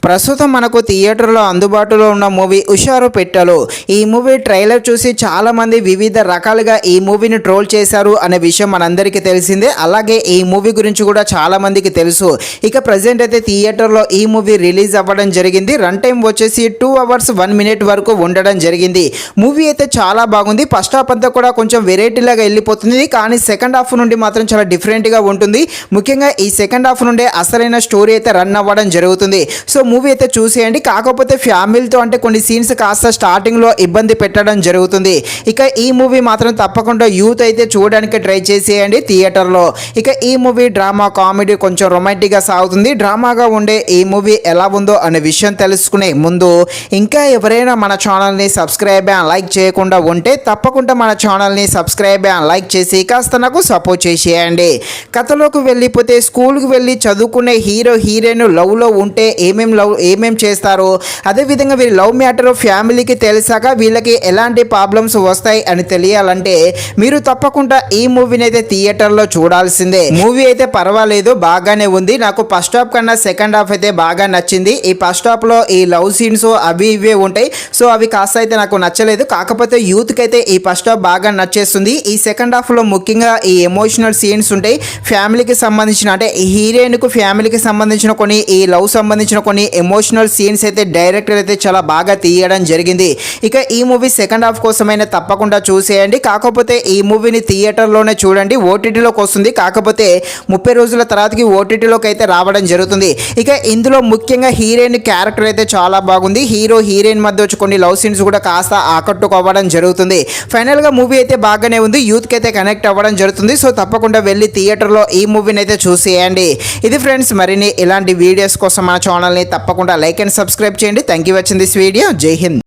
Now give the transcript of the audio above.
ప్రస్తుతం మనకు థియేటర్లో అందుబాటులో ఉన్న మూవీ హుషారు పెట్టలు. ఈ మూవీ ట్రైలర్ చూసి చాలామంది వివిధ రకాలుగా ఈ మూవీని ట్రోల్ చేశారు అనే విషయం మనందరికీ తెలిసిందే. అలాగే ఈ మూవీ గురించి కూడా చాలామందికి తెలుసు. ఇక ప్రజెంట్ అయితే థియేటర్లో ఈ మూవీ రిలీజ్ అవ్వడం జరిగింది. రన్ టైం వచ్చేసి 2 hours 1 minute వరకు ఉండడం జరిగింది. మూవీ అయితే చాలా బాగుంది. ఫస్ట్ హాఫ్ అంతా కూడా కొంచెం వెరైటీలాగా వెళ్ళిపోతుంది, కానీ సెకండ్ హాఫ్ నుండి మాత్రం చాలా డిఫరెంట్గా ఉంటుంది. ముఖ్యంగా ఈ సెకండ్ హాఫ్ నుండే అసలైన స్టోరీ అయితే రన్ అవ్వడం జరుగుతుంది. సో మూవీ అయితే చూసేయండి. కాకపోతే ఫ్యామిలీతో అంటే కొన్ని సీన్స్ కాస్త స్టార్టింగ్లో ఇబ్బంది పెట్టడం జరుగుతుంది. ఇక ఈ మూవీ మాత్రం తప్పకుండా యూత్ అయితే చూడడానికి ట్రై చేసేయండి థియేటర్లో. ఇక ఈ మూవీ డ్రామా కామెడీ కొంచెం రొమాంటిక్గా సాగుతుంది. డ్రామాగా ఉండే ఈ మూవీ ఎలా ఉందో అనే విషయం తెలుసుకునే ముందు ఇంకా ఎవరైనా మన ఛానల్ని సబ్స్క్రైబ్ అండ్ లైక్ చేయకుండా ఉంటే తప్పకుండా మన ఛానల్ని సబ్స్క్రైబ్ అండ్ లైక్ చేసి కాస్త నాకు సపోర్ట్ చేసేయండి. కథలోకి వెళ్ళిపోతే స్కూల్కి వెళ్ళి చదువుకునే హీరో హీరోయిన్ లవ్లో ఉంటే ఏమేం చేస్తారో, అదేవిధంగా వీరి లవ్ మ్యాటర్ ఫ్యామిలీకి తెలిసాక వీళ్ళకి ఎలాంటి ప్రాబ్లమ్స్ వస్తాయి అని తెలియాలంటే మీరు తప్పకుండా ఈ మూవీని అయితే థియేటర్లో చూడాల్సిందే. మూవీ అయితే పర్వాలేదు, బాగానే ఉంది. నాకు ఫస్ట్ హాఫ్ కన్నా సెకండ్ హాఫ్ అయితే బాగా నచ్చింది. ఈ ఫస్ట్ హాఫ్లో ఈ లవ్ సీన్స్ అవి ఇవే ఉంటాయి, సో అవి కాస్త అయితే నాకు నచ్చలేదు. కాకపోతే యూత్కి అయితే ఈ ఫస్ట్ హాఫ్ బాగా నచ్చేస్తుంది. ఈ సెకండ్ హాఫ్లో ముఖ్యంగా ఈ ఎమోషనల్ సీన్స్ ఉంటాయి. ఫ్యామిలీకి సంబంధించిన అంటే ఈ హీరోయిన్కు ఫ్యామిలీకి సంబంధించిన కొన్ని, ఈ లవ్ సంబంధించిన కొన్ని ఎమోషనల్ సీన్స్ అయితే డైరెక్టర్ అయితే చాలా బాగా తీయడం జరిగింది. ఇక ఈ మూవీ సెకండ్ హాఫ్ కోసమైనా తప్పకుండా చూసేయండి. కాకపోతే ఈ మూవీని థియేటర్లోనే చూడండి. ఓటీటీలోకి వస్తుంది, కాకపోతే 30 రోజుల తర్వాతకి ఓటీటీలోకి అయితే రావడం జరుగుతుంది. ఇక ఇందులో ముఖ్యంగా హీరోయిన్ క్యారెక్టర్ అయితే చాలా బాగుంది. హీరో హీరోయిన్ మధ్య వచ్చి కొన్ని లవ్ సీన్స్ కూడా కాస్త ఆకట్టుకోవడం జరుగుతుంది. ఫైనల్గా మూవీ అయితే బాగానే ఉంది, యూత్కి అయితే కనెక్ట్ అవ్వడం జరుగుతుంది. సో తప్పకుండా వెళ్ళి థియేటర్లో ఈ మూవీని అయితే చూసేయండి. ఇది ఫ్రెండ్స్, మరిన్ని ఇలాంటి వీడియోస్ కోసం మన ఛానల్ని తప్పకుండా లైక్ అండ్ సబ్స్క్రైబ్ చేయండి. Thank you watching this video. జై హింద్.